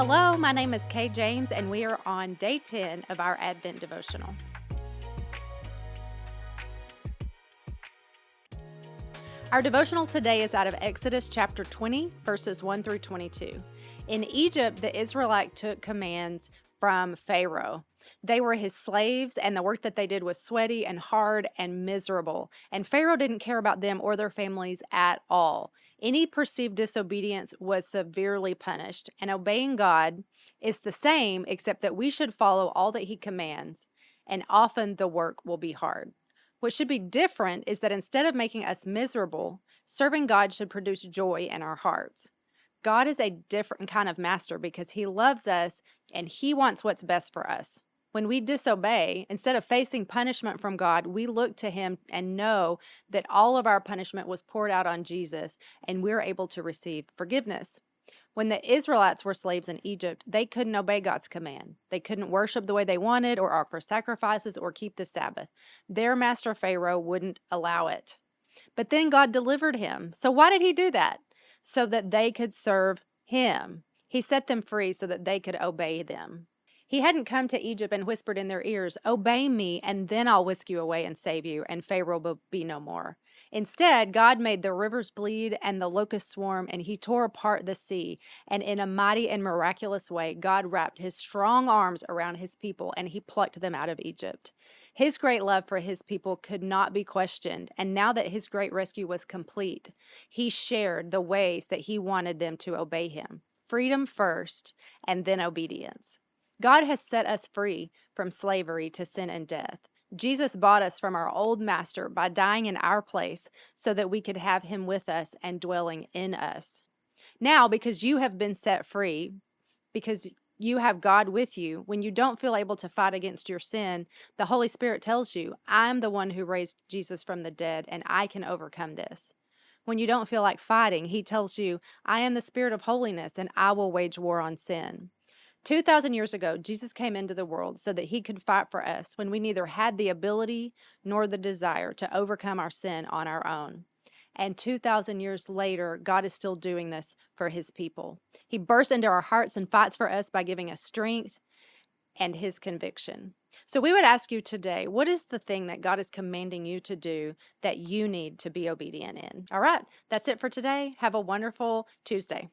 Hello, my name is Kay James, and we are on day 10 of our Advent devotional. Our devotional today is out of Exodus chapter 20, verses 1 through 22. In Egypt, the Israelites took commands from Pharaoh. They were his slaves, and the work that they did was sweaty and hard and miserable. And Pharaoh didn't care about them or their families at all. Any perceived disobedience was severely punished, and obeying God is the same, except that we should follow all that he commands, and often the work will be hard. What should be different is that instead of making us miserable, serving God should produce joy in our hearts. God is a different kind of master because he loves us and he wants what's best for us. When we disobey, instead of facing punishment from God, we look to him and know that all of our punishment was poured out on Jesus and we're able to receive forgiveness. When the Israelites were slaves in Egypt, they couldn't obey God's command. They couldn't worship the way they wanted or offer sacrifices or keep the Sabbath. Their master Pharaoh wouldn't allow it. But then God delivered him. So why did he do that? So that they could serve him. He set them free so that they could obey them. He hadn't come to Egypt and whispered in their ears, "Obey me, and then I'll whisk you away and save you, and Pharaoh will be no more." Instead, God made the rivers bleed and the locusts swarm, and he tore apart the sea. And in a mighty and miraculous way, God wrapped his strong arms around his people, and he plucked them out of Egypt. His great love for his people could not be questioned, and now that his great rescue was complete, he shared the ways that he wanted them to obey him. Freedom first, and then obedience. God has set us free from slavery to sin and death. Jesus bought us from our old master by dying in our place so that we could have him with us and dwelling in us. Now, because you have been set free, because you have God with you, when you don't feel able to fight against your sin, the Holy Spirit tells you, "I'm the one who raised Jesus from the dead, and I can overcome this." When you don't feel like fighting, he tells you, "I am the Spirit of holiness, and I will wage war on sin." 2,000 years ago, Jesus came into the world so that he could fight for us when we neither had the ability nor the desire to overcome our sin on our own. And 2,000 years later, God is still doing this for his people. He bursts into our hearts and fights for us by giving us strength and his conviction. So we would ask you today, what is the thing that God is commanding you to do that you need to be obedient in? All right, that's it for today. Have a wonderful Tuesday.